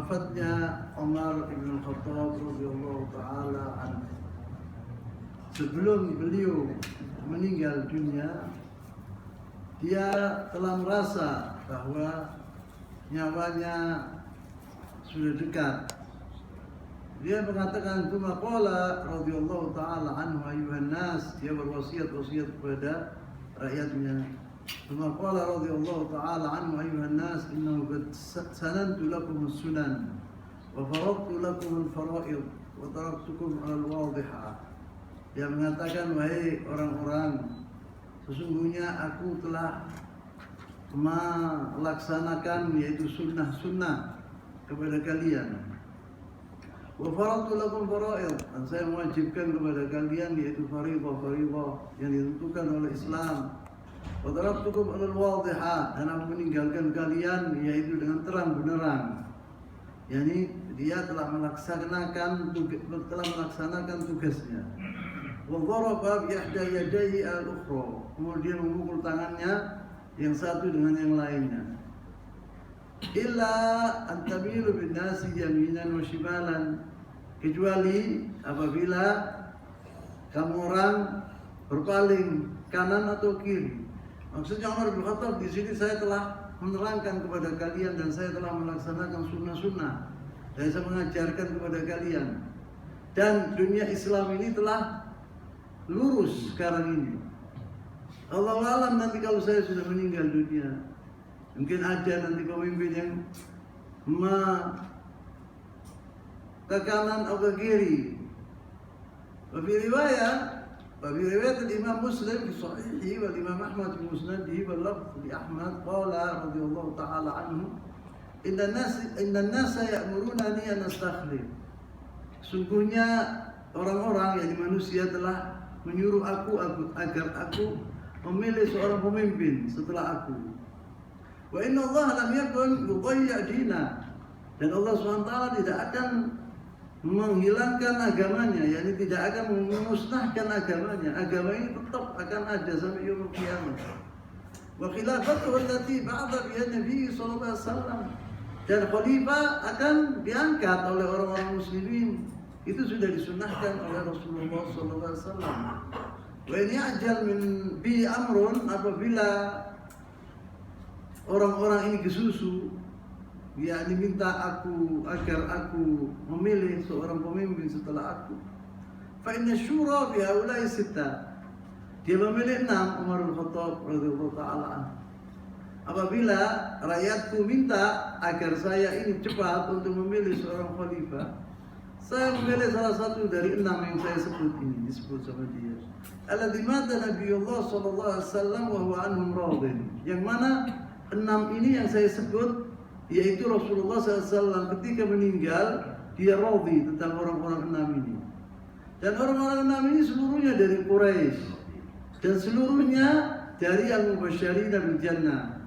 wafatnya Umar bin Khattab radhiyallahu taala anhu. Sebelum beliau meninggal dunia, dia telah merasa bahwa nyawanya sudah dekat. Dia mengatakan, "Tsumma qala radhiyallahu taala anhu ayyuhan nas," dia berwasiat kepada rakyatnya. "Tsumma qala radhiyallahu taala anhu ayyuhan nas, innahu qad sanantu lakum as-sunan wa faradtu lakum al-fara'id wa taraktukum 'ala al-wadihah." Dia mengatakan, "Wahai orang-orang, sesungguhnya aku telah melaksanakan yaitu sunnah-sunnah kepada kalian. Wa faradtu lakum fara'id, dan saya mewajibkan kepada kalian yaitu fariḍah yang ditentukan oleh Islam. Wa taraktukum 'alal wadihah, dan aku meninggalkan kalian yaitu dengan terang benderang." Yani dia telah melaksanakan tugasnya. Wa daraba bi ihda yadayhi al-ukhra, kemudian memukul tangannya yang satu dengan yang lainnya. Illa an tamilu bin nasi yaminan wa shimalan, kecuali apabila kamu orang berpaling kanan atau kiri. Maksudnya Umar bin Khattab di sini, saya telah menerangkan kepada kalian dan saya telah melaksanakan sunnah-sunnah dan saya mengajarkan kepada kalian, dan dunia Islam ini telah lurus sekarang ini. Allah alam nanti kalau saya sudah meninggal dunia, mungkin ada nanti pemimpin yang ke kanan atau ke kiri. Wafi riwayat Imam Muslim fi sahihi wal Imam Ahmad fi musnadihi wal lafz li Ahmad qala radhiyallahu ta'ala anhu, inna an-nasa ya'murunani an astakhlif. Sungguhnya orang-orang, yakni manusia, telah menyuruh aku agar aku memilih seorang pemimpin setelah aku. Wa inna Allah lam yakun yudayya dina, dan Allah SWT tidak akan menghilangkan agamanya, yakni tidak akan memusnahkan agamanya. Agama ini tetap akan ada sampai yaumul qiyamah. Wa khilafatuhu allati ba'atha biha Nabi sallallahu alaihi wasallam, dan khalifah akan diangkat oleh orang-orang muslimin. Itu sudah disunnahkan oleh Rasulullah sallallahu alaihi wasallam. Wa in ya'jal min bi amrun, apabila orang-orang ini kesusu, yakni minta agar aku memilih seorang pemimpin setelah aku, fa inna syura fi haula'i sittah, dia memilih 6, Umar bin Khattab radhiyallahu ta'ala anhu. Apabila rakyatku minta agar saya ini cepat untuk memilih seorang khalifah, saya memilih salah satu dari 6 yang saya sebut ini, disebut sama dia. Alladzi mata Nabiullah sallallahu alaihi wasallam wa huwa anhum radin, yang mana 6 ini yang saya sebut, yaitu Rasulullah SAW ketika meninggal, dia radhi tentang orang-orang 6 ini. Dan orang-orang 6 ini seluruhnya dari Quraisy, dan seluruhnya dari al-mubasysyirin bil jannah,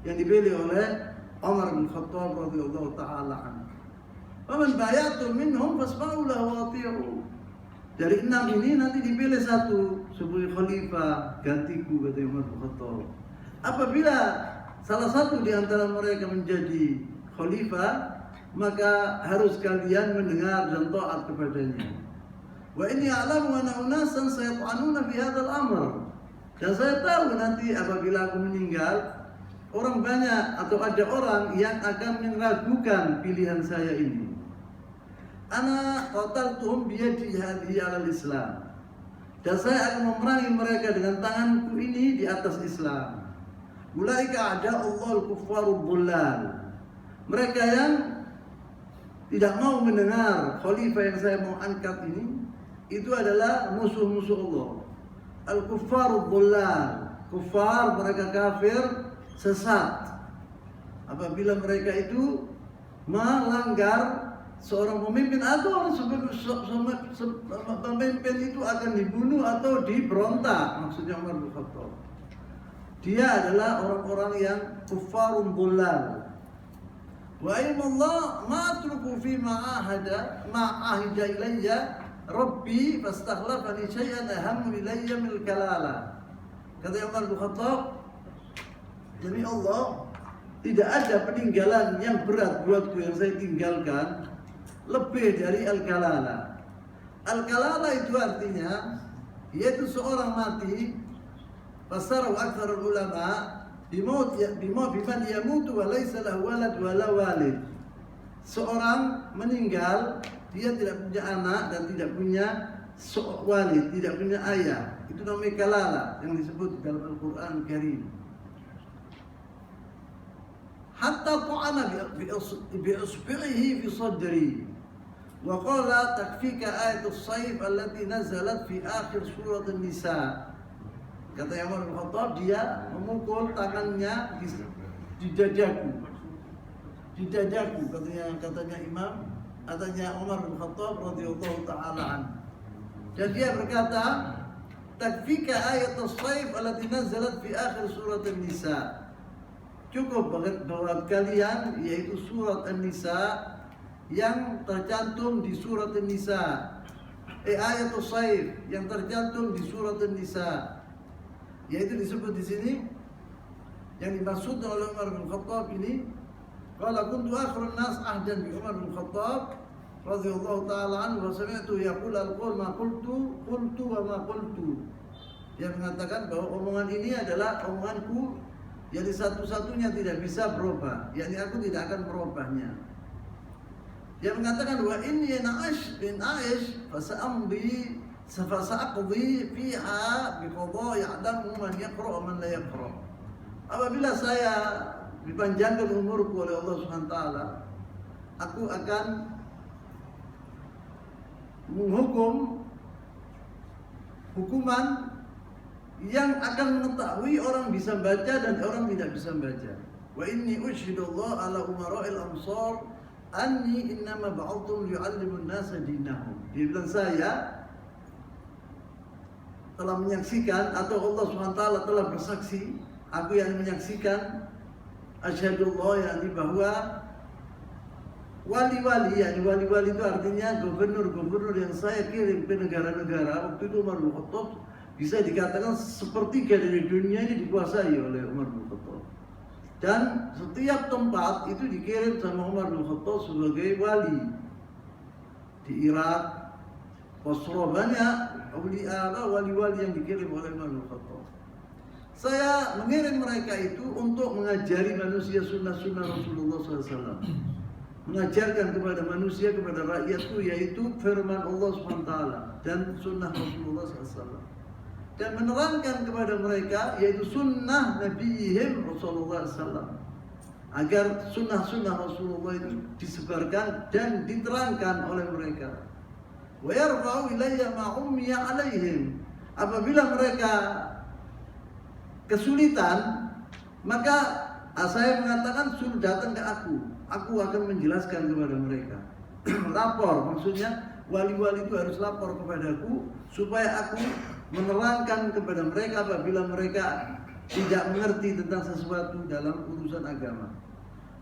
yang dipilih oleh Umar bin Khattab radhiyallahu ta'ala anhu. Faman bayatum minhum fasma'u lahu wa ati'u. Dari 6 ini nanti dipilih satu sebagai khalifah gantiku, kata Umar bin Khattab. Apabila salah satu di antara mereka menjadi khalifah, maka harus kalian mendengar dan taat kepadanya. Wa inni a'lamu anna unasan sayat'anuna fi hadzal amr. Dan saya tahu nanti apabila aku meninggal, orang banyak atau ada orang yang akan meragukan pilihan saya ini. Ana qataltuhum biyadi hadhihi 'alal Islam. Dan saya akan memerangi mereka dengan tanganku ini di atas Islam. Ulaika a'da'ullahul kuffarul dhullal. Mereka yang tidak mau mendengar khalifah yang saya mau angkat ini, itu adalah musuh-musuh Allah. Al-kuffarul dhullal. Kuffar, mereka kafir, sesat. Apabila mereka itu melanggar seorang pemimpin atau pemimpin itu akan dibunuh atau diberontak, maksudnya Umar bin Khattab. Dia adalah orang-orang yang kuffarun dhullal. Wa aymallah ma atruku fi ma'ahida ilayya rabbi fastakhlafani syai'an ahammu ilayya min kalala. Kata Umar bin Khattab, demi Allah, tidak ada peninggalan yang berat buatku yang saya tinggalkan lebih dari al-kalala. Al-kalala itu artinya yaitu seorang mati, fasarahu aktsarul ulama biman yamutu wa laysa lahu walad wala walid. Seorang meninggal, dia tidak punya anak dan tidak punya walid, tidak punya ayah. Itu namanya kalala yang disebut dalam Al-Quran Karim. Hatta ta'ana bi'usbi'ihi fi sadri wa qala takfika ayatus sayf allati nazalat fi akhir surat An-Nisa. Kata Umar bin Khattab, dia memukul tangannya di dadaku. Di dadaku, katanya Umar bin Khattab radhiyallahu taala anhu. Dan dia berkata, takfika ayatus sayf allati nazalat fi akhir surat An-Nisa. Cukup buat kalian yaitu surat An-Nisa yang tercantum di surat An-Nisa. Ayatus sayf yang tercantum di surat An-Nisa. Yaitu disebut di sini yang dimaksud oleh Umar bin Khattab ini, qala kuntu akhirun nas ahdan bi Umar bin Khattab radhiyallahu taala anhu wa sami'tu yaqul al-qaul ma qultu wa ma qultu. Dia mengatakan bahwa omongan ini adalah omonganku, jadi satu-satunya tidak bisa berubah, yakni aku tidak akan merubahnya. Dia mengatakan wa inni na'ish bin aish fasa'amdi fasa'aqdi fiha biqada ya'lamu man yaqra wa man la yaqra. Apabila saya dipanjangkan umurku oleh Allah Subhanahu wa taala, aku akan menghukum hukuman yang akan mengetahui orang bisa baca dan orang tidak bisa baca. Wa inni ushhidullah ala umara'il amsar anni innama ba'athum yu'allimun nasa dinahum. Dia bilang, saya telah menyaksikan atau Allah SWT telah bersaksi, aku yang menyaksikan, asyhadullah, yakni bahwa wali-wali, yakni wali-wali itu artinya gubernur-gubernur yang saya kirim ke negara-negara. Waktu itu Umar bin Khattab bisa dikatakan sepertiga dari dunia ini dikuasai oleh Umar bin Khattab. Dan setiap tempat itu dikirim sama Umar bin Khattab sebagai wali. Di Irak, Basra, banyak wali-wali yang dikirim oleh Umar bin Khattab. Saya mengirim mereka itu untuk mengajari manusia sunnah-sunnah Rasulullah SAW. Mengajarkan kepada manusia, kepada rakyatku, yaitu firman Allah SWT dan sunnah Rasulullah SAW. Dan menerangkan kepada mereka yaitu sunnah Nabiyihim Rasulullah SAW, agar sunnah-sunnah Rasulullah itu disebarkan dan diterangkan oleh mereka. Wa yarfa'u ilayya ma ummiya alaihim. Apabila mereka kesulitan, maka saya mengatakan suruh datang ke aku akan menjelaskan kepada mereka. Lapor, maksudnya wali-wali itu harus lapor kepadaku supaya aku menerangkan kepada mereka apabila mereka tidak mengerti tentang sesuatu dalam urusan agama.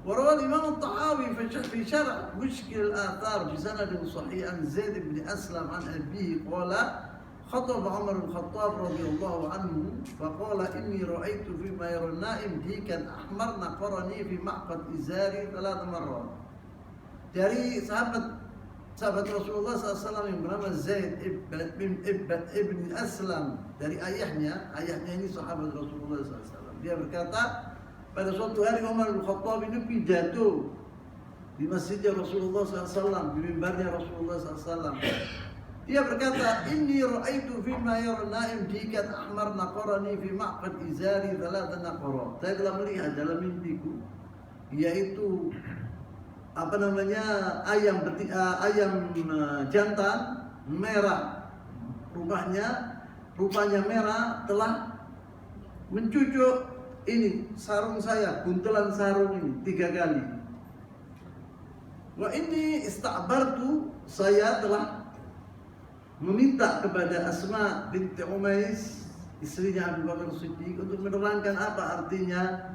Warawal Imam At-Tahawi fi syarh Mushkil al-Athar bi sanadin sahih an Zaid bin Aslam an abihi qala khatab Umar bin Khattab radhiyallahu anhu fa qala inni ra'aytu fi ma yara an-na'im dikan ahmar naqarani fi ma'qad izari 3 marrat. Dari sahabat Rasulullah SAW yang bernama Zaid ibn Aslam, dari ayahnya ini sahabat Rasulullah SAW. Dia berkata, pada suatu hari Umar bin Khattab ini pidato di masjidnya Rasulullah SAW, di mimbarnya Rasulullah SAW. Dia berkata, inni ra'aitu fima yara an-na'im dikan ahmar naqarani fi ma'qad izari 3 naqarat. Saya telah melihat dalam mimpiku, yaitu ayam jantan merah, rupanya merah, telah mencucuk ini sarung saya, buntelan sarung ini 3 kali. Wa inni ista'bartu, saya telah meminta kepada Asma binti Umais, istrinya Abu Bakar Siddiq, untuk menerangkan apa artinya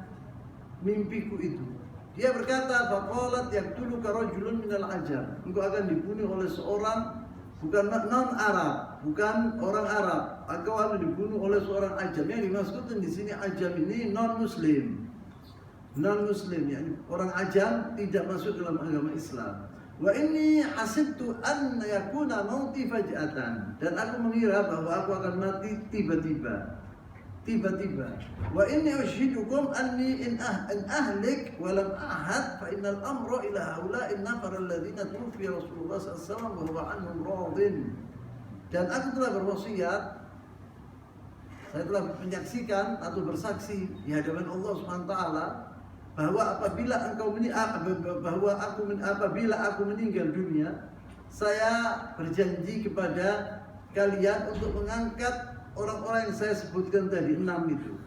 mimpiku itu. Dia berkata, faqalat yaqtuluka rajulun minal ajam. Engkau akan dibunuh oleh seorang bukan non-Arab, bukan orang Arab. Engkau akan dibunuh oleh seorang ajam. Yang dimaksudkan di sini ajam ini non-Muslim. non-muslim, yakni orang ajam tidak masuk dalam agama Islam. Wa inni hasibtu an yakuna mauti faj'atan, dan aku mengira bahwa aku akan mati tiba-tiba. Wa inni ushidukum anni in ahlik wa lam ahad fa innal amra ila haula'i nafar alladhina tuwfiya Rasulullah sallallahu alaihi wasallam wa huwa anhum radin. Dan aku telah berwasiat, saya telah menyaksikan atau bersaksi di hadapan Allah Subhanahu wa taala bahwa apabila aku meninggal dunia, saya berjanji kepada kalian untuk mengangkat orang-orang yang saya sebutkan tadi, 6 itu.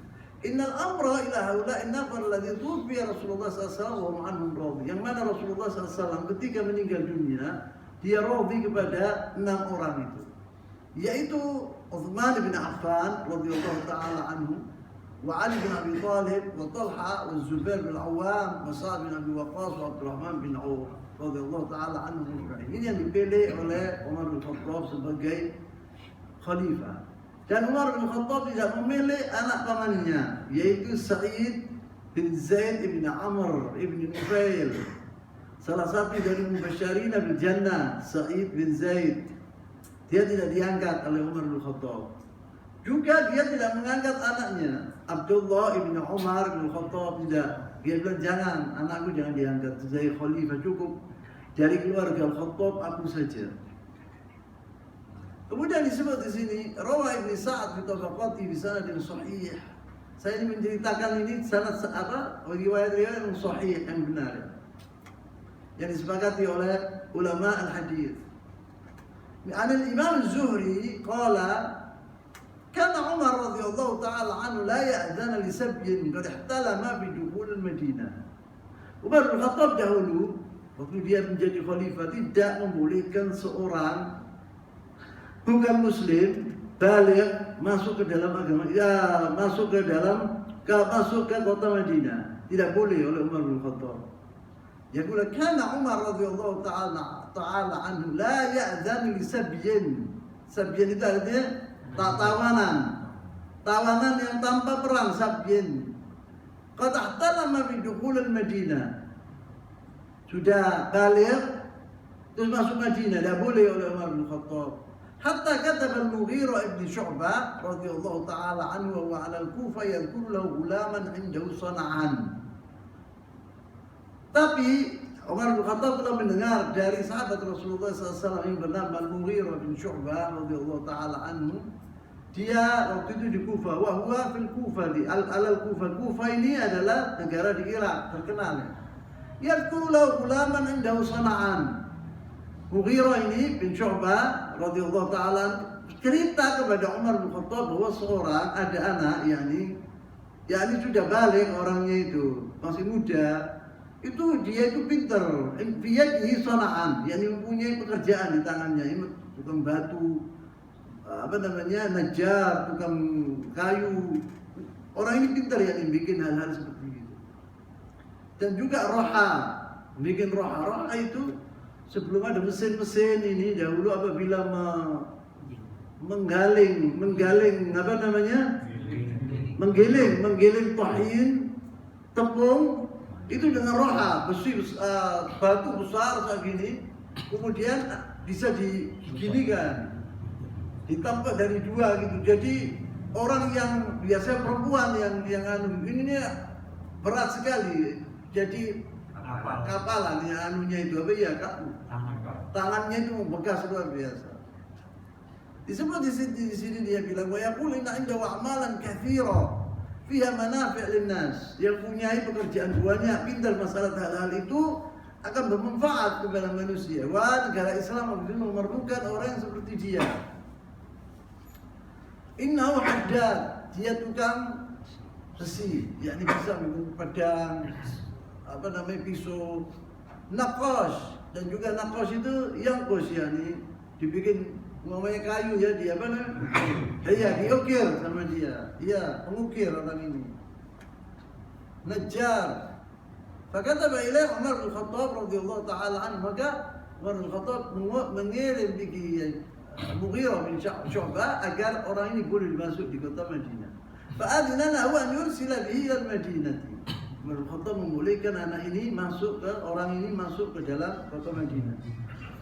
Innal amra ila haula'i nafar alladhi tuwfiya Rasulullah sallallahu alaihi wasallam wa anhum radhi. Yang mana Rasulullah sallallahu alaihi wasallam ketika meninggal dunia, dia radhi kepada 6 orang itu, yaitu Uthman bin Affan radhiyallahu taala anhu, wa Ali bin Abi Thalib, wa Talha, wa Zubair bin Awam, wa Sa'd bin Abi Waqqas, wa Abdurrahman bin Auf radhiyallahu taala anhum. Ini yang dipilih oleh Umar bin Khattab sebagai khalifah. Dan Umar bin Khattab tidak memilih anak pamannya, yaitu Sa'id bin Zaid bin Amr bin Nufail, salah satu dari Mubasysyirin bil Jannah. Sa'id bin Zaid, dia tidak diangkat oleh Umar bin Khattab. Juga dia tidak mengangkat anaknya Abdullah ibn Umar bin Khattab, tidak. Dia bilang jangan, anakku jangan diangkat, saya khalifah, cukup dari keluarga Khattab aku saja. Kemudian disebut di sini Rawa Ibn Sa'ad fi Tabaqati bi sanadin sahih. Saya ini menceritakan ini sanad riwayat-riwayat yang sahih, yang benar, yang disepakati oleh ulama al-hadis. An al-Imam Az-Zuhri qala kana Umar radhiyallahu ta'ala anhu la ya'dhana li sabyin qad ihtalama bi dukhul al-Madinah. Umar bin Khattab dahulu waktu dia menjadi khalifah tidak membolehkan seorang bukan muslim balik masuk ke dalam agama, masuk ke kota Madinah, tidak boleh oleh Umar bin Khattab. Yaqul kana Umar radhiyallahu ta'ala anhu la ya'dhan li sabyin. Sabyin itu artinya tawanan yang tanpa perang, sabyin. Qad ihtalama bi dukhul al-Madinah, sudah balik terus masuk Madinah, tidak boleh oleh Umar bin Khattab. Hatta kataba al-Mughirah ibn Syu'bah radhiyallahu ta'ala anhu wa 'ala al-Kufah yadhkuru lahu ghulaman 'indahu Sana'an. Tapi Umar bin Khattab telah mendengar dari sahabat Rasulullah SAW yang bernama Al-Mughirah bin Syu'bah radhiyallahu ta'ala anhu. Dia waktu itu di Kufah, wa huwa fil Kufah, di al-Kufah. Kufah ini adalah negara di Irak, terkenal. Yadhkuru lahu ghulaman 'indahu Sana'an. Mughirah ini bin Syu'bah radhiyallahu ta'ala cerita kepada Umar bin Khattab bahwa seorang ada anak, yakni sudah balik orangnya itu, masih muda. Itu dia itu pintar, dia di Sana'an, yakni mempunyai pekerjaan di tangannya, ini tukang batu, najar, tukang kayu. Orang ini pintar, yakni bikin hal-hal seperti itu. Dan juga roha, bikin roha itu sebelum ada mesin-mesin ini, dahulu apabila menggiling tahin, tepung itu dengan roha, besi, batu besar kayak gini, kemudian bisa diginikan, ditampak dari dua gitu. Jadi orang yang biasanya perempuan yang ini berat sekali, jadi kapalan ya anunya itu tangannya itu bekas luar biasa. Disebut di sini dia bilang wa yaqulu inna indahu a'malan katsira fiha manafi' linnas. Yang punya pekerjaan banyak, pintar masalah hal-hal itu akan bermanfaat kepada manusia. Wah, negara Islam memerlukan orang yang seperti dia. Innahu haddad, dia tukang besi, yakni bisa membuat pedang, pisau, naqash, dan juga naqash itu yang kos, yakni dibikin ngomongnya kayu ya, dia diukir sama dia, pengukir orang ini. Najjar. Fakataba ilaih Umar bin Khattab radhiyallahu ta'ala anhu, maka Umar bin Khattab mengirim bagi Mughirah bin Syu'bah agar orang ini boleh masuk di kota Madinah. Fa'adina lahu an yursila bihi ila al-Madinah. Umar bin Khattab membolehkan orang ini masuk ke dalam kota Madinah.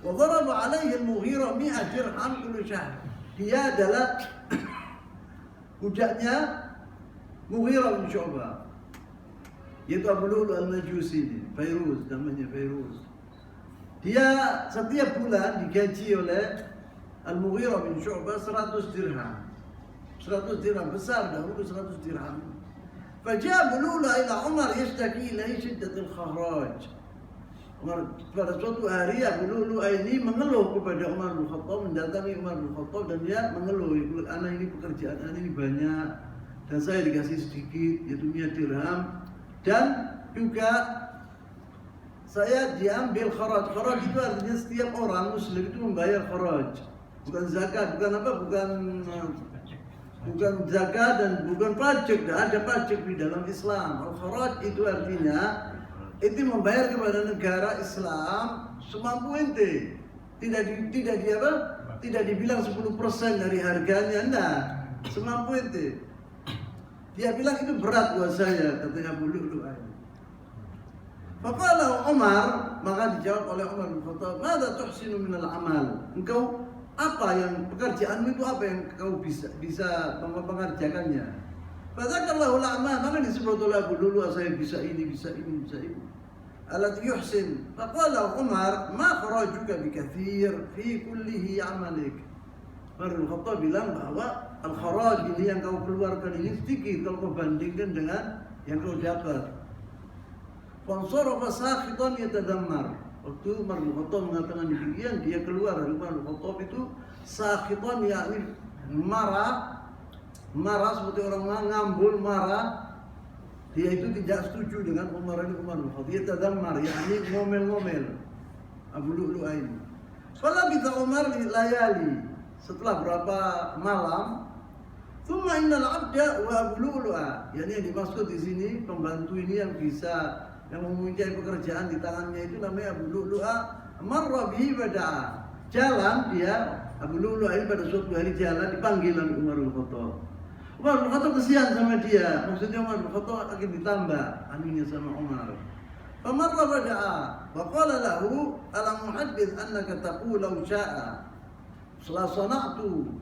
Wa daraba alaihi al-Mughirah 100 dirham kullu syahr. Dia adalah bujaknya Mughirah bin Syu'bah. Yaitu Abu Lu'lu' al-Majusi, Fairuz, namanya Fairuz. Dia setiap bulan digaji oleh Al-Mughirah bin Syu'bah 100 dirham. 100 dirham besar dahulu 100 dirham. Faja'a Abu Lu'lu' ila Umar yashtaki ilaihi shiddatul kharaj. Pada suatu hari Abu Lu'lu' ini mengeluh kepada Umar bin Khattab, mendatangi Umar bin Khattab dan dia mengeluh, anak ini pekerjaan anak ini banyak dan saya dikasih sedikit, yaitu 100 dirham. Dan juga saya diambil kharaj. Kharaj itu artinya setiap orang muslim itu membayar kharaj. Bukan zakat, bukan zakat dan bukan pajak. Tidak ada pajak di dalam Islam. Al-kharaj itu artinya itu membayar kepada negara Islam semampu ente. Tidak dibilang 10% dari harganya. Nah, semampu ente. Dia bilang itu berat buat saya, katanya Abu Lu'lu'. Faqala Umar, maka dijawab oleh Umar bin Khattab, "Madza tuhsinu min al-amal?" Engkau apa yang pekerjaanmu itu apa yang kau bisa mengerjakannya? Fadzakarlahu al-amal, maka disebut oleh Abu Lu'lu', saya bisa ini. Alat yuhsin. Faqala Umar, "Ma kharajuka bikathir fi kullihi amalik." Umar bin Khattab bilang bahwa al-kharaj ini yang kau keluarkan ini sedikit kalau kau bandingkan dengan yang kau dapat. Fansarafa sakhitan yatadammar. Waktu Umar bin Khattab mengatakan demikian, dia keluar dari Umar bin Khattab itu sakhitan, yakni marah seperti orang ngambul, marah. Dia itu tidak setuju dengan Umar bin Khattab. Dia tadammar, yakni ngomel-ngomel. Abu Lu'lu' ini. Fala kita Umar layali. Setelah berapa malam, thumma innal 'abda wa Abu Lu'lu', yakni yang dimaksud di sini pembantu ini yang mempunyai pekerjaan di tangannya itu namanya Abu Lu'lu', marra bihi wada'a. Jalan dia Abu Lu'lu' ini pada suatu hari jalan dipanggil oleh Umar bin Khattab. Umar bin Khattab kesian sama dia, maksudnya Umar bin Khattab akan ditambah anunya sama Umar. Famarra wada'a wa qala lahu alam muhaddits annaka taqulu law sya'a setelah sana'tu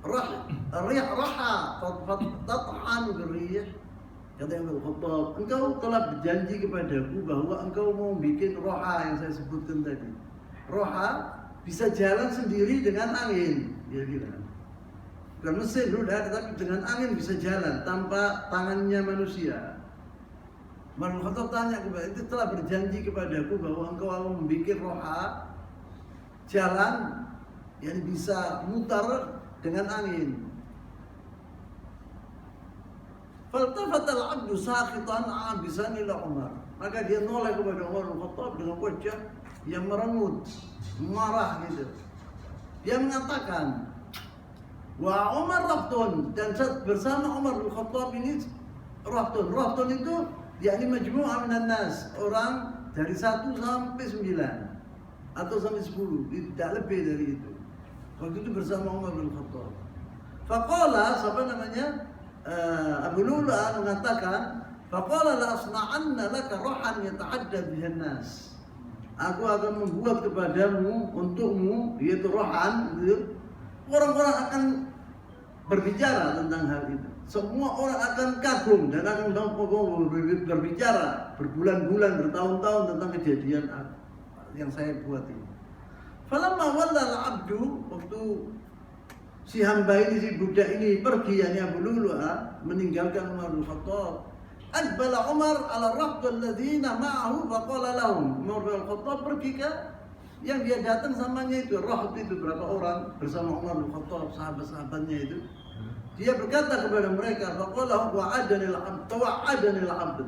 raha tat'an birrih, kata Umar Khattab, engkau telah berjanji kepadaku bahwa engkau mau bikin roha yang saya sebutkan tadi. Roha bisa jalan sendiri dengan angin, dia bilang. Bukan mesin udah, tetapi dengan angin bisa jalan tanpa tangannya manusia. Umar Khattab tanya kepada itu, telah berjanji kepadaku bahwa engkau mau membuat roha jalan yang bisa mutar dengan angin. Faltafat al-'abdu sakhitan 'abisan ila Umar. Maka dia noleh kepada Umar bin Khattab dengan wajah yang merengut, marah gitu. Dia mengatakan, "Wa Umar rahtun," dan bersama Umar bin Khattab ini rahtun. Rahtun itu yakni majmu'ah minan nas, orang dari 1 sampai 9 atau sampai 10, tidak lebih dari itu. Waktu itu bersama Umar bin Khattab. Faqala, siapa namanya? Abu Lu'lu' mengatakan, faqala la asna'anna laka rahan yata'adda bihan nas. Aku akan membuat kepadamu, untukmu, yaitu rahan, gitu. Orang-orang akan berbicara tentang hal itu. Semua orang akan kagum dan akan berbicara berbulan-bulan, bertahun-tahun tentang kejadian yang saya buat ini. Falamma walla al-'abdu, waktu si hamba ini, si budak ini pergi, yakni Abu Lu'lu' meninggalkan Umar bin Khattab, aqbala Umar ala rahd alladziina ma'ahu faqala lahum. Umar bin Khattab pergi ke yang dia datang samanya itu, rahd itu berapa orang bersama Umar bin Khattab, sahabat-sahabatnya itu. Dia berkata kepada mereka, faqala wa'adani al-'abd.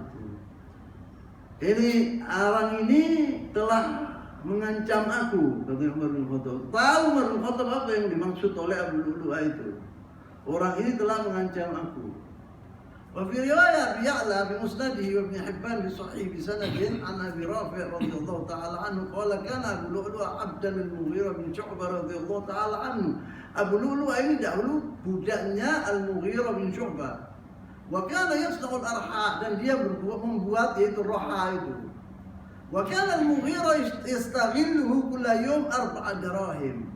Ini orang ini telah mengancam aku, kata Umar bin Khattab. Tahu Umar bin Khattab apa yang dimaksud oleh Abu Lu'lu' itu? Orang ini telah mengancam aku. Wa fi riwayat Ya'la bi musnadihi wa Ibn Hibban bi sahih bi sanadin an Abi Rafi' radhiyallahu ta'ala anhu qala kana Abu Lu'lu' 'abdan al-Mughirah bin Syu'bah radhiyallahu ta'ala anhu. Abu Lu'lu' ini dahulu budaknya Al-Mughirah bin Syu'bah. Wa kana yasna'ul arha, dan dia membuat yaitu roha itu. Wa kana al-Mughirah yastaghilluhu kulla yawm 4 dirahim.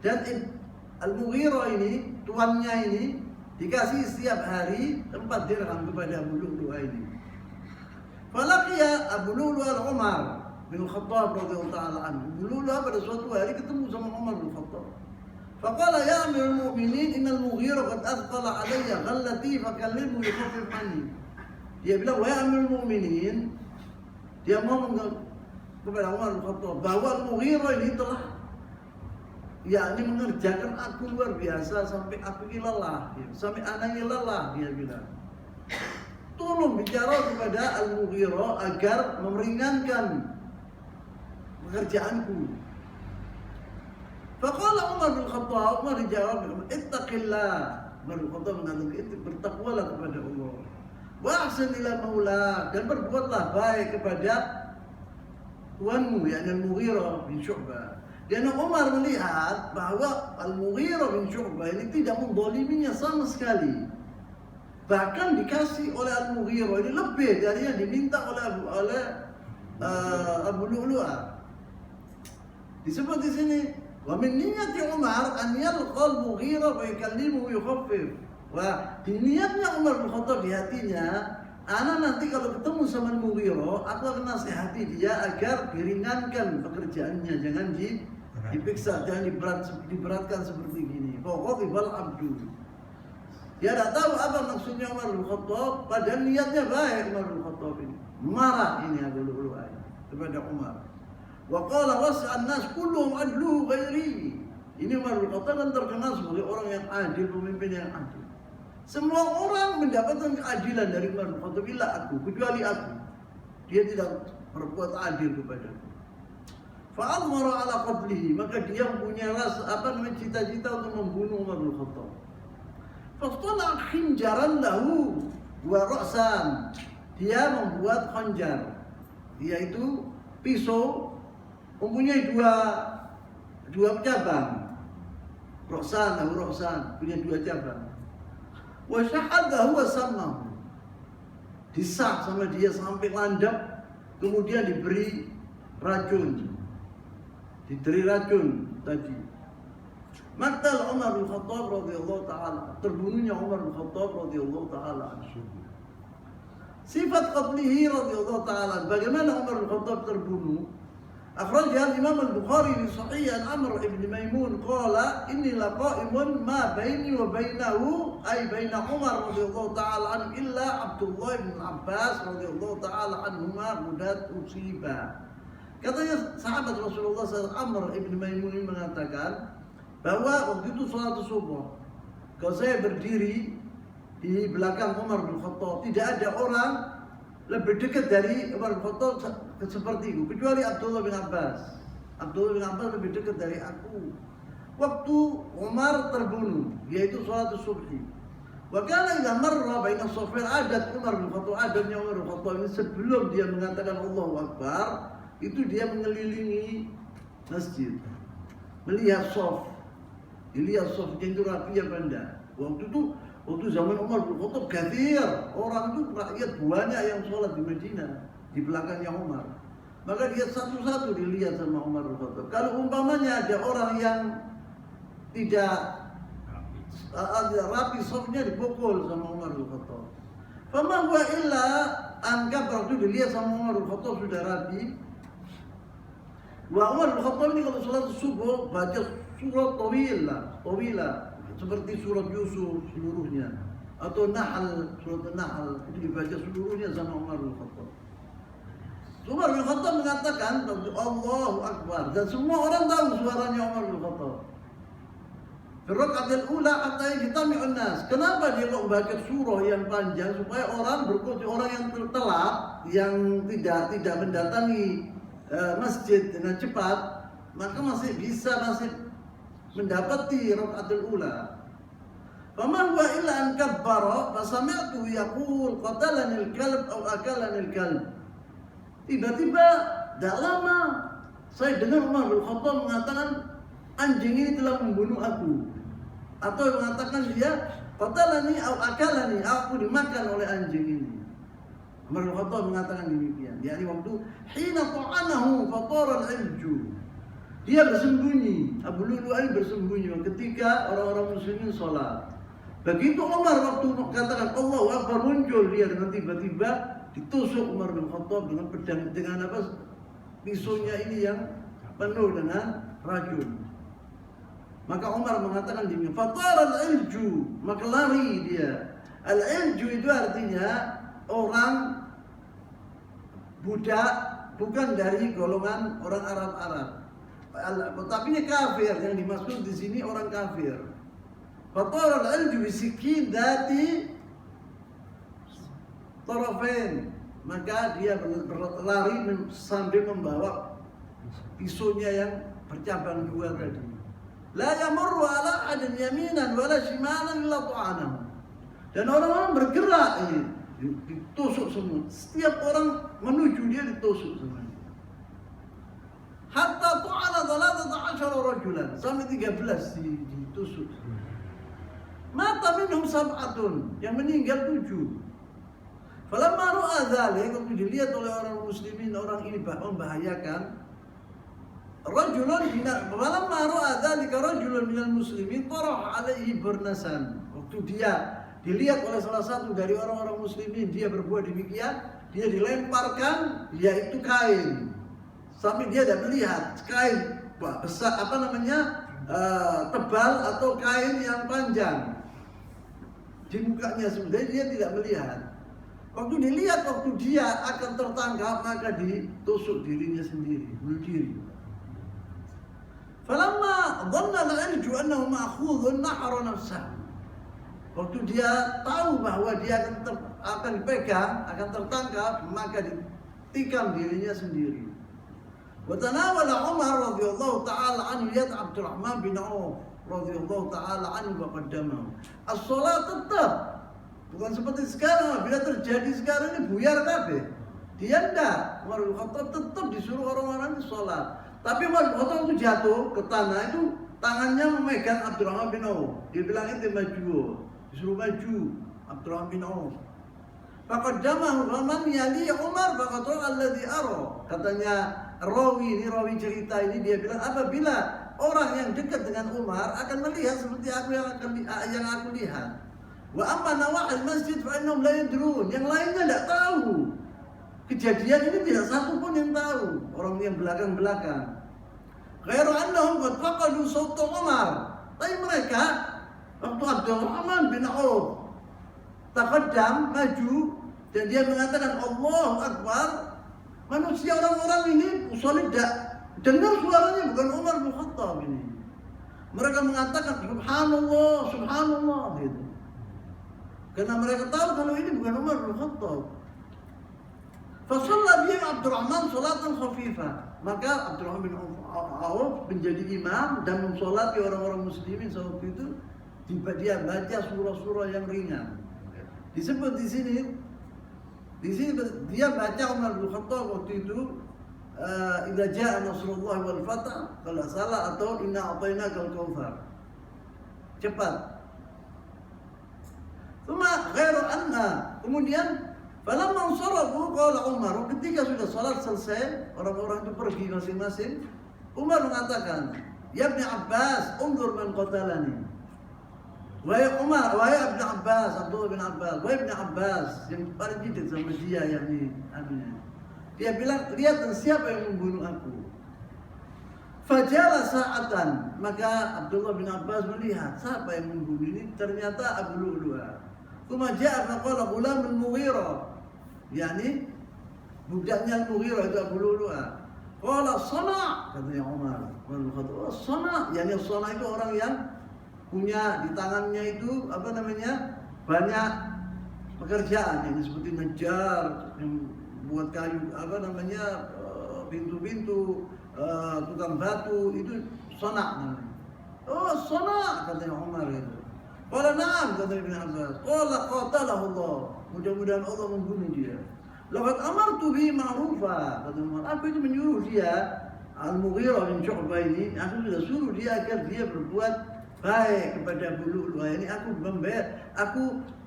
Dan al-Mughirah ini, tuannya ini dikasih setiap hari 4 dirham kepada Abu Lu'lu'ah ini. Falaqiya Abu Lu'lu'ah Umar bin Khattab radhiyallahu ta'ala anhu. Abu Lu'lu'ah pada suatu hari ketemu sama Umar bin Khattab. Faqala ya Amirul Mu'minin innal Mughirah qad athqala alayya ghallati fakallimhu yukhaffif anni. Dia bilang, wahai Amirul Mu'minin, dia ngomong kepada Umar bin Khattab bahwa Mughirah ini telah yakni mengerjakan aku luar biasa sampai aku ini lelah, sampai anak ini lelah, dia bilang. Tolong bicara kepada Al-Mughirah agar memeringankan pekerjaanku. Faqala Umar bin Khattab, Umar dijawab, ittaqillah. Umar bin Khattab mengatakan, bertakwalah kepada Allah. Wa ahsin ila maula, dan berbuatlah baik kepada tuanmu, yakni Al-Mughirah bin Syu'bah. Karena Umar melihat bahwa Al-Mughirah bin Syu'bah ini tidak mendoliminya sama sekali. Bahkan dikasih oleh Al-Mughirah ini lebih dari yang diminta oleh Abu Lu'lu'ah. Disebut di sini, wa min niyyati Umar an yalqa Al-Mughirah wa yukallimuhu yukhaffif. Wah, di niatnya Umar bin Khattab, di hatinya, ana nanti kalau ketemu sama Al-Mughirah, aku akan nasihati dia agar diringankan pekerjaannya, jangan dipiksa, jangan diberatkan seperti gini. Faqadibal abdu. Dia tidak tahu apa maksudnya Umar bin Khattab, padahal niatnya baik Umar bin Khattab ini. Marah ini Abu Lu'lu'ah kepada Umar. Wa qala was'an nas kulluhum adlu ghairi. Ini Umar bin Khattab kan terkenal sebagai orang yang adil, pemimpin yang adil. Semua orang mendapatkan keadilan dari Umar bin Khattab, illa aku, kecuali aku. Dia tidak berbuat adil kepadaku. Fa'amara ala qatlihi, maka dia mempunyai cita-cita untuk membunuh Umar bin Khattab. Fastana khinjaran lahu wa ra'san. Dia membuat khanjar, yaitu pisau, mempunyai dua cabang. Ra'san, punya 2 cabang. Wa syahadahu wa sammahu. Disak sama dia sampai landap, kemudian diberi racun. Diberi racun tadi. Maqtal Umar bin Khattab radhiyallahu ta'ala, terbunuhnya Umar bin Khattab radhiyallahu ta'ala anhu. Sifat qablihi radhiyallahu ta'ala, bagaimana Umar bin Khattab terbunuh? Akhrajah Imam Al-Bukhari di Sahih an Amr ibn Maimun qala inni laqa'imun ma baini wa bainahu ay baina Umar radhiyallahu ta'ala anhu illa Abdullah bin Abbas radhiyallahu ta'ala anhuma mudat usiba. Katanya sahabat Rasulullah SAW Amr ibn Maimun ini mengatakan bahwa waktu itu salat subuh, kalau saya berdiri di belakang Umar bin Khattab, tidak ada orang lebih dekat dari Umar bin Khattab sepertiku, kecuali Abdullah bin Abbas. Abdullah bin Abbas lebih dekat dari aku. Waktu Umar terbunuh, yaitu salat subuh. Wa kana idza marra baina as-saffin, adat Umar bin Khattab, adatnya Umar bin Khattab ini sebelum dia mengatakan Allahu Akbar, itu dia mengelilingi masjid, melihat shaf. Dilihat shafnya itu rapi apa enggak. Waktu zaman Umar bin Khattab kathir, orang itu rakyat banyak yang sholat di Madinah, di belakangnya Umar. Maka dia satu-satu dilihat sama Umar bin Khattab. Kalau umpamanya ada orang yang tidak rapi shafnya, dipukul sama Umar bin Khattab. Fama huwa illa angka waktu dilihat sama Umar bin Khattab sudah rapi. Wa Umar bin Khattab ini kalau sholat subuh baca surat tawilah seperti surat Yusuf seluruhnya, atau surat Nahl itu dibaca seluruhnya sama Umar bin Khattab. Umar bin Khattab mengatakan Allahu Akbar, dan semua orang tahu suaranya Umar bin Khattab. Rakaat ula hatta yajtami'un nas. Kenapa dia kok baca surah yang panjang? Supaya orang yang telat, yang tidak mendatangi masjid dengan cepat, maka masih mendapati rakaatul ula. Faman huwa illa an kabbara fa sami'tu yaqul qatalani al-kalb aw akalani al-kalb. Tiba-tiba tidak lama saya dengar Umar bin Khattab mengatakan anjing ini telah membunuh aku, atau mengatakan dia qatalani au akalani, aku dimakan oleh anjing ini. Umar bin Khattab mengatakan demikian. Yakni waktu hina ta'anahu fatara al-ilju. Dia bersembunyi, Abu Lu'lu'ah bersembunyi ketika orang-orang muslimin sholat. Begitu Umar waktu katakan Allahu Akbar, muncul dia dengan tiba-tiba ditusuk Umar bin Khattab dengan pedang, dengan apa, pisaunya ini yang penuh dengan racun. Maka Umar mengatakan demikian, fatara al-ilju, maka lari dia. Al-ilju itu artinya orang budak, bukan dari golongan orang Arab. Tapi ini kafir, yang dimaksud di sini orang kafir. Fatara al-ilju bisikin dati tarafain, maka dia berlari sambil membawa pisaunya yang bercabang dua tadi. La yamurru ala ahadin yaminan wala shimalan illa ta'anahu. Dan orang-orang bergerak ini ditusuk semua. Setiap orang menuju dia ditusuk semua. Hatta ta'ana 13 rajulan, sampai 13 ditusuk. Mata minhum sab'atun, yang meninggal 7. Falamma ra'a dzalik, waktu dilihat oleh orang muslimin orang ini membahayakan, rajulun falamma ra'a dzalika rajulun minal muslimin tarah alaihi burnasan. Waktu dia dilihat oleh salah satu dari orang-orang muslimin dia berbuat demikian, dia dilemparkan yaitu kain. Sampai dia tidak melihat kain besar tebal atau kain yang panjang di mukanya, sebenarnya dia tidak melihat. Waktu dilihat, waktu dia akan tertangkap, maka ditusuk dirinya sendiri, bunuh diri. Falamma dhanna al-ilju annahu ma'khudhun nahara nafsahu. Waktu dia tahu bahwa dia akan dipegang, akan tertangkap, maka ditikam dirinya sendiri. Wa tanawala Umar radhiyallahu ta'ala anhu yad Abdurrahman bin Auf radhiyallahu ta'ala anhu wa qaddamahu. As-shalat tetap, bukan seperti sekarang, bila terjadi sekarang ini buyar kabeh. Dia enggak, Umar bin Khattab tetap disuruh orang-orang sholat. Tapi Umar bin Khattab itu jatuh ke tanah, itu tangannya memegang Abdurrahman bin Auf. Dia bilang itu maju, disuruh maju Abdurrahman bin Auf. Faqaddamahu faman yali Umar faqatra alladhi ara. Katanya rawi cerita ini, dia bilang apabila orang yang dekat dengan Umar akan melihat seperti aku yang aku lihat. Wa amma nawahil masjid fa innahum la yadrun. Yang lainnya tidak tahu. Kejadian ini tidak satu pun yang tahu, orang yang belakang-belakang. Ghairu annahum qad faqadu sawta Umar. Tapi mereka waktu Abdurrahman bin Auf taqaddam, maju, dan dia mengatakan Allahu Akbar, manusia orang-orang ini usul tidak dengar suaranya bukan Umar bin Khattab ini. Mereka mengatakan subhanallah, subhanallah gitu. Karena mereka tahu kalau ini bukan Umar bin Khattab. Fasalla bihim Abdurrahman salatan khafifah. Maka Abdurrahman bin Auf menjadi imam dan mensolati orang-orang muslimin saat itu. Dia baca surah-surah yang ringan. Disebut di sini dia baca Umar bin Khattab waktu itu idza jaa nasrullah wal fath, kalau salah, atau inna a'tainakal kautsar. Cepat. Kemudian falamma ansarafu qala Umar, ketika sudah salat selesai, orang-orang itu pergi masing-masing, Umar mengatakan, "Ya Ibn Abbas, unzur man qatalani." Wahai Umar, wahai Ibn Abbas, Abdullah bin Abbas, wahai Ibn Abbas, yang paling jidid sama dia yang ini, dia bilang, lihat siapa yang membunuh aku. Fajala sa'atan, maka Abdullah bin Abbas melihat siapa yang membunuh ini, ternyata Abu Lu'lu'ah. Kuma ja'a faqala ghulam al-Mughirah, yakni budaknya al-Mughirah itu Abu Lu'lu'ah. Qala sana', katanya Umar. Oh, sana', yakni sana' itu orang yang punya di tangannya itu banyak pekerjaan, yang seperti ngejar, yang buat kayu pintu-pintu, tukang batu, itu sana' namanya. Oh, sana', katanya Umar itu. Qala na'am, kata Ibn Abbas. Qala qatalahu Allah, mudah-mudahan Allah membunuh dia. Laqad amartu bihi ma'rufa, kata Umar. Aku itu menyuruh dia, Al-Mughirah bin Syu'bah ini, aku sudah suruh dia agar dia berbuat baik kepada Abu Lu'lu'ah ini, aku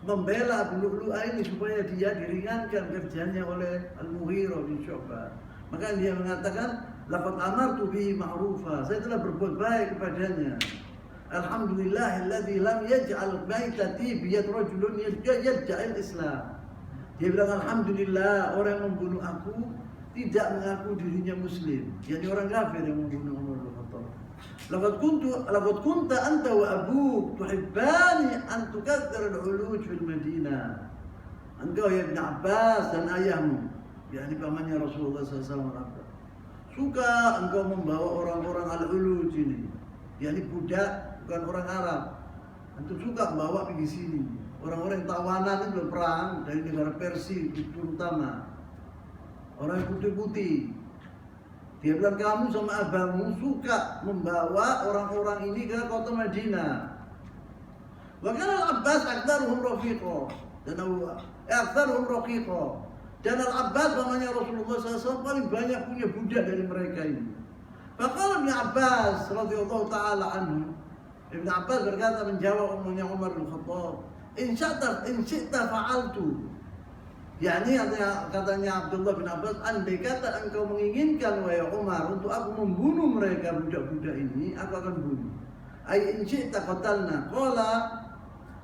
membela Abu Lu'lu'ah ini supaya dia diringankan kerjanya oleh Al-Mughirah bin Syu'bah. Maka dia mengatakan, laqad amartu bihi ma'rufa, saya telah berbuat baik kepadanya. Alhamdulillahilladzi lam yaj'al baitati biyad rajulun yad'al Islam. Dia bilang, alhamdulillah orang yang membunuh aku tidak mengaku dirinya muslim. Yani orang kafir yang membunuh Umar bin Khattab. Laqad kunta anta wa abuk tuhibbani an tukadzdzir al-uluj fil Madinah. Engkau ya Ibn Abbas dan ayahmu, yakni pamannya Rasulullah SAW, suka engkau membawa orang-orang al-uluj ini, yakni budak, bukan orang Arab. Antum suka membawa pergi sini. Orang-orang tawanan itu perang dari negara Persia terutama. Orang putih-putih. Dia bilang kamu sama abangmu suka membawa orang-orang ini ke kota Madinah. Wa kana al-Abbas aktsaruhum rafiqa. Dan Al-Abbas pamannya Rasulullah SAW paling banyak punya budak dari mereka ini. Faqala Ibn Abbas radhiyallahu taala anhu. Ibn Abbas berkata menjawab umumnya Umar bin Khattab, in syi'ta fa'altu. Yani katanya Abdullah bin Abbas, andai kata engkau menginginkan wahai Umar untuk aku membunuh mereka budak-budak ini, aku akan bunuh. Ai in syi'ta qatalna. Qala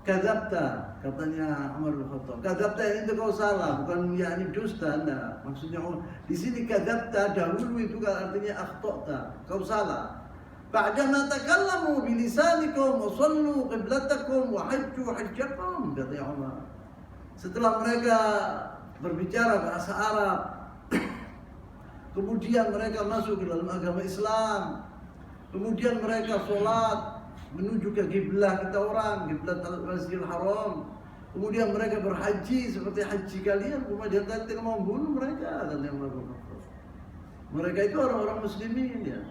kadzabta, katanya Umar bin Khattab. Kadzabta itu kau salah, bukan yakni dusta. Nah, maksudnya di sini kadzabta dahulu itu kan artinya akhtata, kau salah. Ba'dama takallamu bilisanikum wa sallu qiblatakum wa hajju hajjakum, katanya Umar. Setelah mereka berbicara bahasa Arab, kemudian mereka masuk ke dalam agama Islam, kemudian mereka sholat menuju ke kiblat kita orang, kiblat Al-Masjidil Haram, kemudian mereka berhaji seperti haji kalian, kemudian kalian mau membunuh mereka, katanya Umar. Mereka itu orang-orang muslimin ya.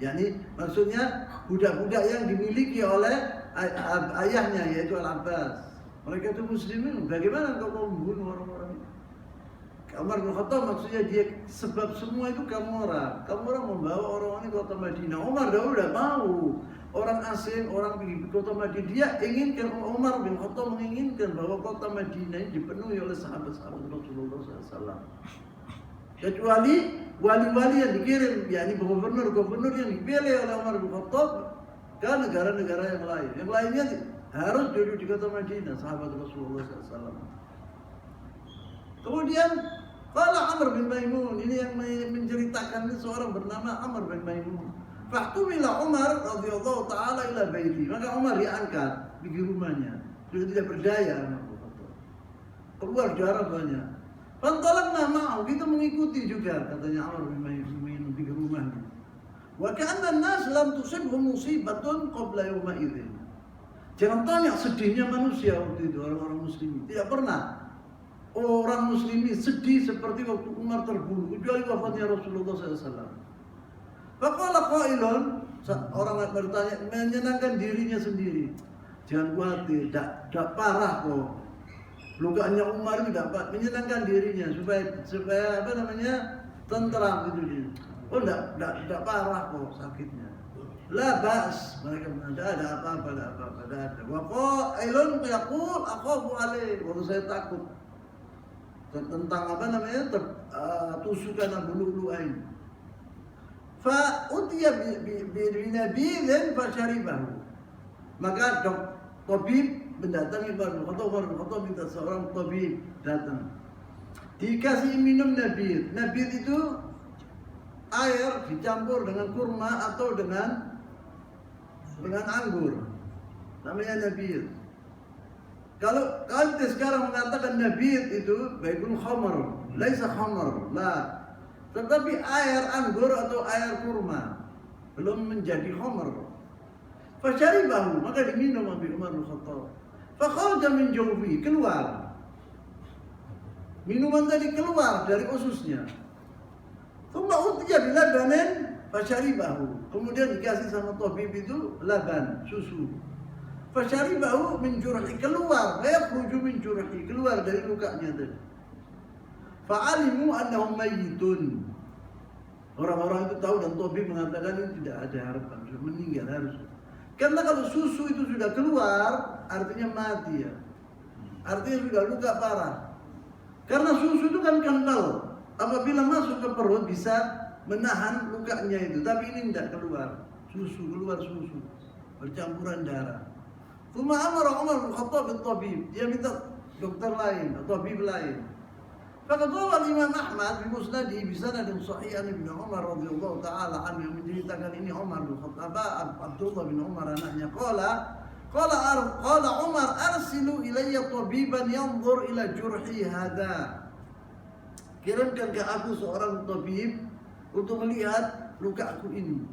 Yani maksudnya budak-budak yang dimiliki oleh ayahnya yaitu Al-Abbas. Mereka itu muslimin. Bagaimana engkau mau membunuh orang-orang ini? Umar bin Khattab maksudnya dia sebab semua itu kamu orang membawa orang-orang ini ke kota Madinah. Umar dahulu tidak mau orang asing, orang pergi ke kota Madinah. Dia inginkan, Umar bin Khattab menginginkan bahwa kota Madinah ini dipenuhi oleh sahabat-sahabat Rasulullah SAW. Kecuali wali-wali yang dikirim, yakni gubernur-gubernur yang dipilih oleh Umar bin Khattab ke negara-negara yang lain. Yang lainnya harus duduk di kota Madinah, sahabat Rasulullah SAW. Kemudian, qala Amr bin Maimun, ini yang menceritakan ini seorang bernama Amr bin Maimun. Fahtumila Umar radhiyallahu taala ila baiti. Maka Umar diangkat di rumahnya. Sudah tidak berdaya Umar bin Khattab. Keluar darah banyak. Fantalaqna ma'ahu, kita mengikuti juga, katanya Amr bin Maimun di rumahnya. Wa ka'anna an-nas lam tusibhum musibatun qabla yawma idzin. Jangan tanya sedihnya manusia waktu itu, orang-orang muslimin. Tidak pernah orang muslimin sedih seperti waktu Umar terbunuh, kecuali wafatnya Rasulullah SAW. Faqala qailun, orang bertanya, menyenangkan dirinya sendiri. Jangan khawatir, tidak parah kok. Lukanya Umar itu dapat menyenangkan dirinya supaya apa namanya tentram gitu dia. Oh tidak parah kok sakitnya. La ba's, mereka ada apa-apa, ada. Wa qailun yaqul akhafu alaih, waktu saya takut tentang apa namanya tusukan Abu Lu'lu'ah ini. Fa utiya bi nabiyyin fa syaribahu. Maka tabib mendatangi Umar bin Khattab minta seorang tabib datang. Dikasih minum nabid. Nabid itu air dicampur dengan kurma atau dengan anggur. Namanya nabid. Kalau kita sekarang mengatakan nabid itu baikun khamar, laisa khamar, la. Tetapi air anggur atau air kurma belum menjadi khamar. Fasyaribahu, maka diminum oleh Umar bin Khattab. Fakharaja min jawfi, keluar. Minuman tadi keluar dari ususnya. Thumma utiya bi labanin fasyaribahu. Kemudian dikasih sama tabib itu laban, susu. Fasyaribahu min jurhi, keluar, yakhruju min jurhi, keluar dari lukanya tadi. Fa'alimu annahum mayyitun. Orang-orang itu tahu dan tabib mengatakan ini tidak ada harapan, sudah meninggal harus. Karena kalau susu itu sudah keluar, artinya mati ya. Artinya sudah luka parah. Karena susu itu kan kental. Apabila masuk ke perut bisa menahan lukanya itu. Tapi ini tidak keluar. Keluar susu. Bercampuran darah. Tsumma amara Umar bin Khattab bil-tabib. Dia minta dokter lain atau tabib lain. Faqad rawa Imam Ahmad bi musnadi bi sanadin sahih an Ibnu Umar radhiyallahu taala anhu yang menceritakan ini Umar bin Khattab Abdullah bin Umar anaknya qala Umar arsilu ilayya tabiban yanzur ila jurhi hadha. Kirimkan ke aku seorang tabib untuk melihat lukaku ini.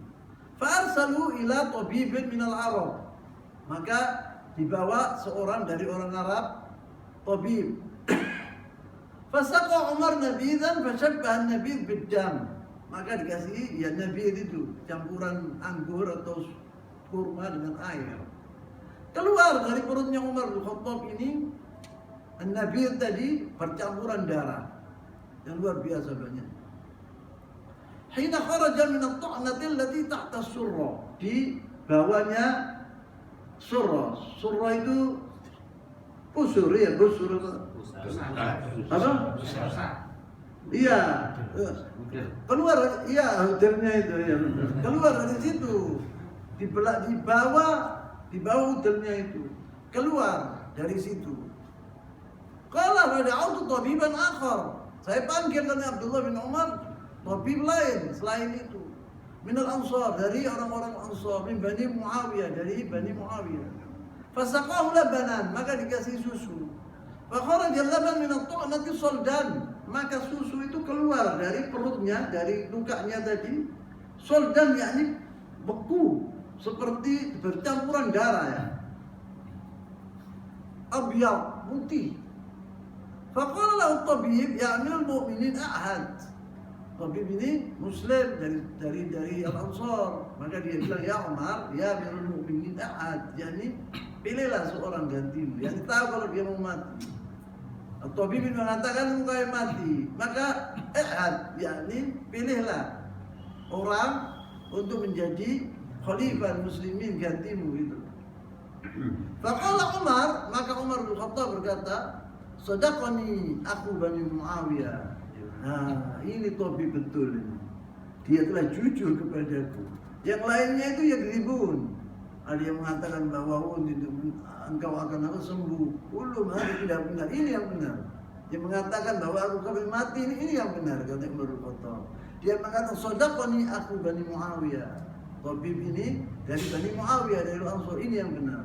Fa arsalu ila tabibin minal Arab. Maka dibawa seorang dari orang Arab, tabib. Fasaqa Umar nabidan fashabbaha an-nabid bid-dam. Maka dikasih ya nabid itu campuran anggur atau kurma dengan air. Keluar dari perutnya Umar bin Khattab ini an-nabid tadi percampuran darah yang luar biasa banyak. Hina kharaja min at-ta'nati allati tahta as-surra. Di bawahnya surra. Surra itu busur ya, busur apa? Iya. Keluar, iya udarnya itu ya. Keluar dari situ. Di bawah udarnya itu. Keluar dari situ. Qala wa da'utu tabiban akhar. Saya panggil dari Abdullah bin Umar tabib lain selain itu. Minal Ansar, dari orang-orang Ansar, min Bani Muawiyah, dari Bani Muawiyah. Fasaqahu labanan, maka dikasih susu. Fakharaja laban min at-ta'nati soldan, maka susu itu keluar dari perutnya, dari lukanya tadi. Soldan yakni beku, seperti bercampuran darah ya. Abyad, putih. Faqala lahu at-tabib ya amirul mu'minin ahad. Tabib ini Muslim dari Al-Ansar. Maka dia bilang, ya Umar, ya amirul mu'minin ahad. Yani pilihlah seorang gantimu yang tahu kalau dia mau mati. Tabib ini mengatakan engkau yang mati. Maka ahad, yakni pilihlah orang untuk menjadi khalifah muslimin gantimu itu. Faqala Umar, maka Umar bin Khattab berkata, sadaqani aku Bani Muawiyah. Nah, ini tabib betul ini. Dia telah jujur kepadaku. Yang lainnya itu ya ribun. Ada yang mengatakan bahwa engkau akan sembuh. Ulum hari tidak benar. Ini yang benar. Dia mengatakan bahwa aku akan mati. Ini yang benar kata Umar bin Khattab. Dia mengatakan sadaqani aku Bani Muawiyah. Tabib ini dari Bani Muawiyah dari Ansar. Ini yang benar.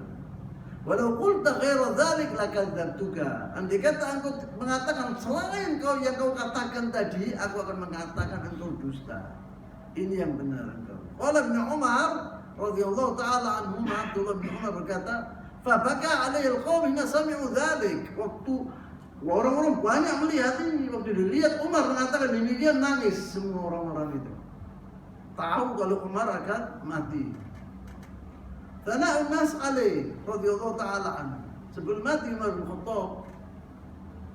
Walau qulta ghaira dzalik lakadzabtuka. Andai kata engkau mengatakan selain yang kau katakan tadi, aku akan mengatakan engkau dusta. Ini yang benar engkau. Qala Ibnu Umar radhiyallahu taala anhu, Abdullah bin Umar berkata, fa baka alaihi alqawm hina sami'u dzalik. Waktu orang-orang banyak melihat ini, waktu dilihat Umar mengatakan ini, dia nangis semua orang-orang itu. Tahu kalau Umar akan mati. Tana'un nas alaih radhiyallahu ta'ala anhu. Sebelum mati Umar bin Khattab,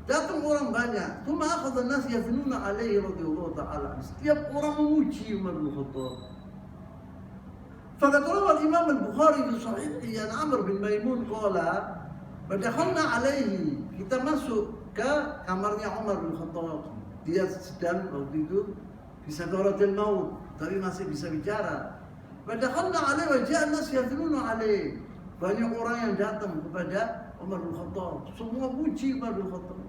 datang orang banyak. Tsumma akhadha an-nas yathnuna alaihi radhiyallahu ta'ala anhu. Setiap orang memuji Umar bin Khattab. Faqad rawa al-Imam al-Bukhari fi sahihihi an Amr bin Maimun qala, "Fadakhalna alaihi." Kita masuk ke kamarnya Umar bin Khattab. Dia sedang waktu itu di sakaratul maut, tapi masih bisa bicara. Padahal alaihi wa ja'a an-nas yathnuna alaihi. Banyak orang yang datang kepada Umar bin Khattab. Semua puji Umar bin Khattab.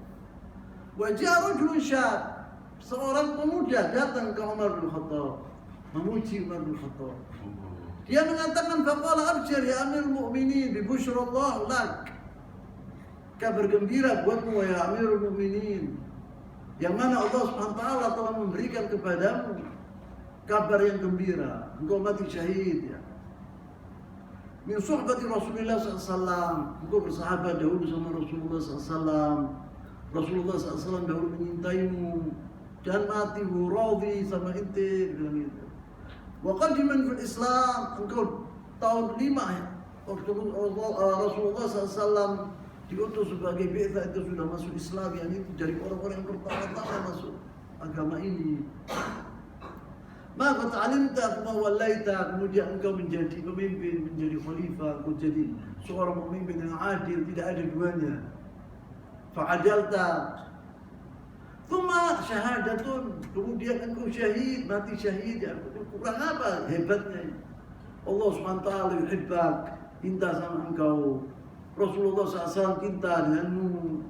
Wa ja'a rajulun syab. Seorang pemuda datang ke Umar bin Khattab, memuji Umar bin Khattab. Dia mengatakan, faqala abshir ya amirul mu'minin bi busyrallah lak. Kabar gembira buatmu ya amirul mu'minin. Yang mana Allah Subhanahu wa taala telah memberikan kepadamu kabar yang gembira, engkau mati syahid ya. Min suhbati Rasulullah SAW, engkau bersahabat dahulu sama Rasulullah SAW. Rasulullah SAW dahulu menyintaimu dan mati radhi sama ente bilang itu. Wa qadiman fil Islam, engkau tahun 5 ya. Waktu Rasulullah SAW diutus sebagai bi'tsah itu sudah masuk Islam, yani itu dari orang-orang yang pertama-tama masuk agama ini. Maka ta'alimta kuma wallaita, kemudian engkau menjadi pemimpin, menjadi khalifah, engkau jadi seorang pemimpin yang adil, tidak ada duanya. Fa'adalta, thumma syahadatun, kemudian engkau syahid, mati syahid. Ya, kurang apa hebatnya? Allah SWT yuhibbak, cinta sama engkau. Rasulullah SAW cinta denganmu.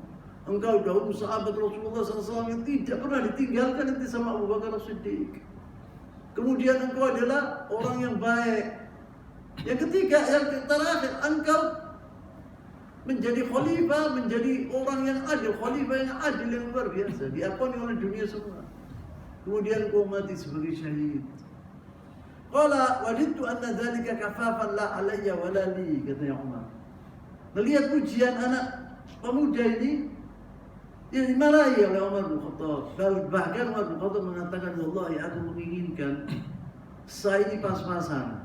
Engkau dahulu sahabat Rasulullah SAW yang tidak pernah ditinggalkan nanti sama Abu Bakar As-Siddiq. Kemudian engkau adalah orang yang baik. Yang ketiga, yang terakhir, engkau menjadi khalifah, menjadi orang yang adil, khalifah yang adil yang luar biasa, diakui oleh dunia semua. Kemudian engkau mati sebagai syahid. Qala wajidtu anna dzalika kafafan la alayya wa la li, katanya Umar. Melihat pujian anak pemuda ini yang dimarahi oleh Umar bin Khattab. Bahkan Umar bin Khattab mengatakan, wallahi aku menginginkan saya ini pas-pasan.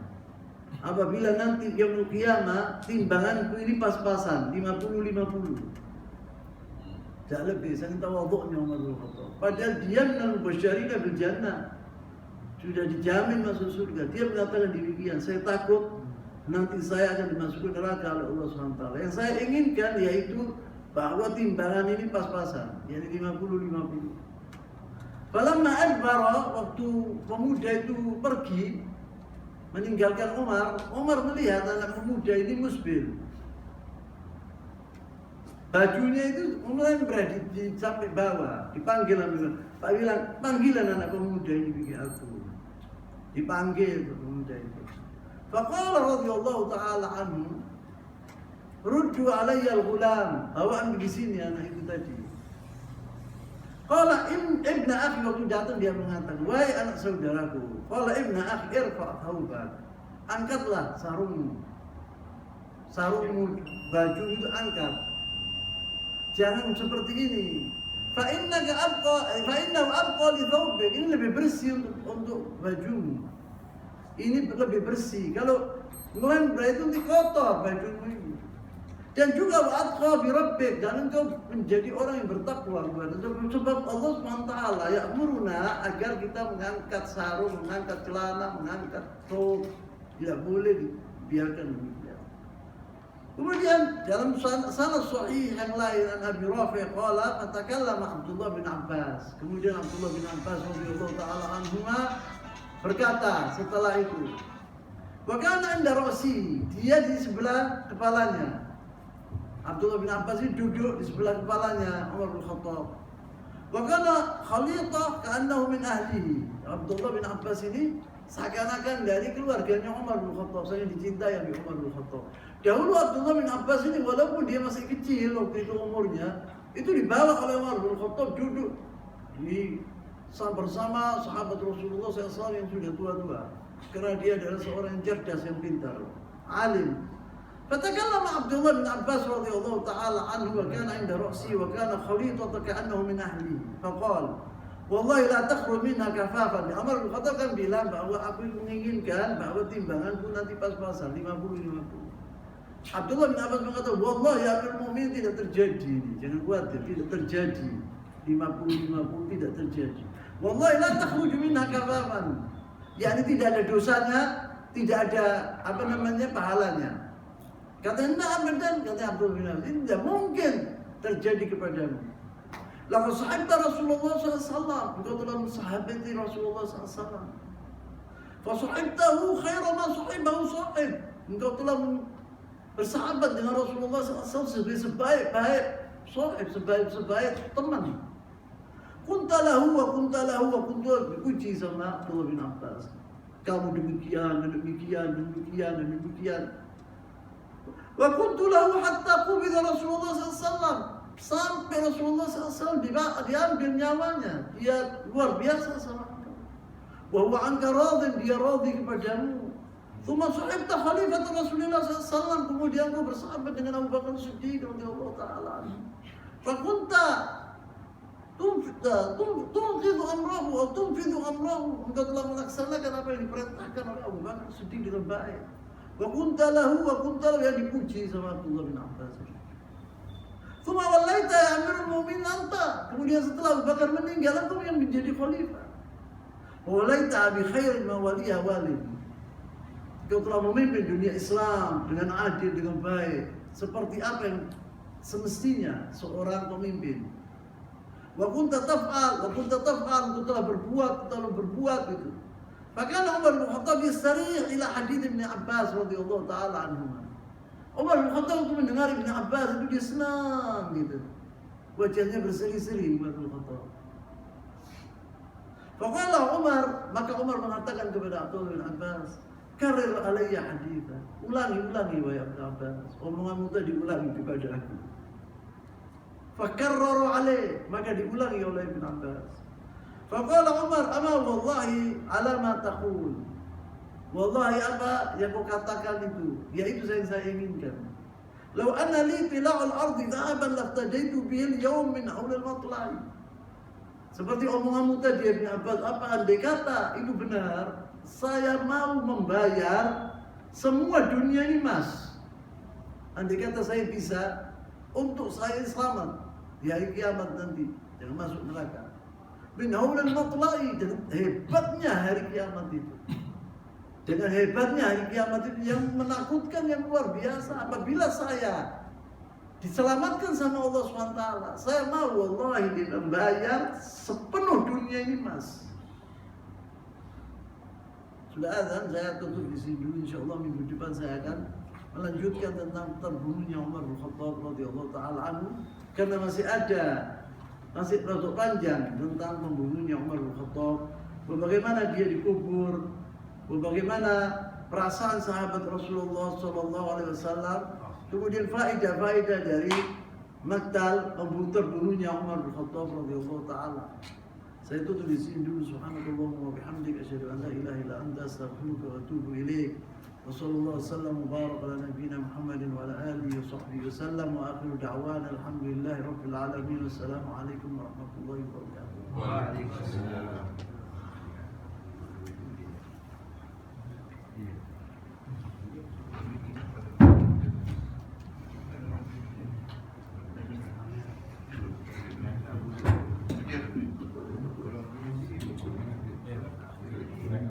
Apabila nanti yaumul qiyamah timbanganku ini pas-pasan 50-50. Tak lebih, saya tawadhu'nya Umar bin Khattab. Padahal dia minal mubasysyirina bil jannah. Sudah dijamin masuk surga. Dia mengatakan demikian, saya takut nanti saya akan dimasukkan neraka oleh Allah SWT. Yang saya inginkan yaitu bahwa timbangan ini pas-pasan, yakni 50-50. Falamma adbara, waktu pemuda itu pergi meninggalkan Umar, Umar melihat anak pemuda ini musbil. Bajunya itu mulai berada di sampai bawah, dipanggil Pak bilang, panggilan anak pemuda ini bagi aku. Dipanggil pemuda itu. Faqala radhiyallahu ta'ala anhu, ruddu alayya al-ghulam, bawaan di sini anak itu tadi. Qala ibna akhi, waktu datang dia mengatakan, wahai anak saudaraku. Qala ibna akhi irfa' thawbak, angkatlah sarungmu. Sarungmu, baju itu angkat. Jangan seperti ini. Fa innahu abqa li thawbik, ini lebih bersih untuk bajumu. Ini lebih bersih. Kalau mulai itu nanti kotor bajumu ini. Dan juga wa'atqa bi rabbik, dan engkau menjadi orang yang bertakwa kepada Allah. Sebab Allah SWT ya'muruna agar kita mengangkat sarung, mengangkat celana, mengangkat thawb. Tidak boleh dibiarkan demikian. Kemudian dalam sanad sahih yang lain an Abi Rafi' qala fatakallama Abdullah bin Abbas. Kemudian Abdullah bin Abbas radhiyallahu ta'ala anhuma berkata setelah itu, wa kana 'inda ra'si, dia di sebelah kepalanya. Abdullah bin Abbas ini duduk di sebelah kepalanya Umar bin Khattab. Wa kana khalithah ka'annahu min ahlihi. Abdullah bin Abbas ini seakan-akan dari keluarganya Umar bin Khattab, saya dicintai oleh Umar bin Khattab. Dahulu Abdullah bin Abbas ini walaupun dia masih kecil waktu itu umurnya, itu dibawa oleh Umar bin Khattab duduk bersama sahabat Rasulullah SAW yang sudah tua-tua. Karena dia adalah seorang yang cerdas, yang pintar, alim. Fatakallama Abdullah bin Abbas radhiyallahu ta'ala anhu wa kana 'inda ra'si wa kana khalithatan ka'annahu min ahli. Faqala wallahi la takhru minha kafafan. Umar bin Khattab kan bilang bahwa aku menginginkan bahwa timbanganku nanti pas-pasan 50-50. Abdullah bin Abbas mengatakan, wallahi ya Amirul Mukminin, tidak terjadi ini. Jangan khawatir, tidak terjadi. 50-50 tidak terjadi. Wallahi la takhruju minha kafafan. Yani tidak ada dosanya, tidak ada pahalanya. Katanya, nah benar, kata Abdullah bin Abbas, ini tidak mungkin terjadi kepadamu. Laqad sahabta Rasulullah SAW, engkau telah mensahhabati Rasulullah SAW. Fa sahabtahu khaira ma sahibahu sahib. Engkau telah bersahabat dengan Rasulullah SAW sebaik-baik sahib, sebaik-baik teman. Kuntalahu wa kuntalahu, dipuji sama Abdullah bin Abbas. Kamu demikian, dan demikian, dan demikian, dan demikian. Wa kuntulahu hatta qubida Rasulullah SAW. Sampai Rasulullah SAW diambil nyawanya. Dia luar biasa sama engkau. Wa huwa anka radin, dia radhi kepadamu. Tsumma sahibta khalifat Rasulullah SAW, kemudian kau bersahabat dengan Abu Bakar Siddiq radhiyallahu ta'ala anhu. Fa kunta tunfidhu amrahu atau tunfidhu amrahu, engkau telah melaksanakan apa yang diperintahkan oleh Abu Bakar Siddiq dengan baik. Wa kunta lahu yang dipuji sama Abdullah bin Abbas. Tsumma wallaita ya Amirul Mukminin anta, kemudian setelah Abu Bakar meninggal engkau yang menjadi khalifah. Walaita bi khair ma waliya walid. Kau telah memimpin dunia Islam dengan adil, dengan baik, seperti apa yang semestinya seorang pemimpin. Wa kunta taf'al, kau telah berbuat itu. Maka Umar bin Khattab yastari' ila hadits Ibn Abbas radhiyallahu taala anhuma. Umar bin Khattab itu mendengar Ibn Abbas itu dia senang gitu. Wajahnya berseri-seri Umar bin Khattab. Faqala Umar, maka Umar mengatakan kepada Abdullah bin Abbas, "Karir alayya haditha." Ulangi wahai Ibn Abbas. Omonganmu tadi ulangi kepada aku. Fakarraru alaih, maka diulangi oleh Ibn Abbas. Faqala Umar, "Ama wallahi ala ma taqul." Wallahi apa yang kau katakan itu, yaitu yang saya inginkan. Lau anna li tila'ul ardi dhahaban laftajaitu bihil yawm min haulil matla'i. Seperti omonganmu tadi Ibn Abbas, apa andai kata itu benar, saya mau membayar semua dunia ini emas. Andai kata saya bisa, untuk saya selamat di hari kiamat nanti, jangan masuk neraka. Min haulil matla'i, dan hebatnya hari kiamat itu. Dengan hebatnya hari kiamat itu yang menakutkan, yang luar biasa. Apabila saya diselamatkan sama Allah SWT, saya mau wallahi membayar sepenuh dunia ini emas. Sudah azan, saya tutup di sini dulu. InsyaAllah minggu depan saya akan melanjutkan tentang terbunuhnya Umar bin Khattab radhiyallahu taala anhu, karena masih rada panjang tentang pembunuhnya Umar bin Khattab, bagaimana dia dikubur, bagaimana perasaan sahabat Rasulullah SAW, kemudian faedah dari maktal terbunuhnya Umar bin Khattab radhiyallahu taala. Saya tutup di sini dulu. Subhanakallahumma wa bihamdika asyhadu an la ilaha illa anta astaghfiruka wa atubu ilaik. Wa sallallahu wasallam wa baraka ala nabiyyina Muhammadin wa ala alihi wa sahbihi wasallam, wa akhiru da'wana alhamdulillahi rabbil alamin. Wassalamu alaikum warahmatullahi wabarakatuh. Waalaikumsalam. Yeah.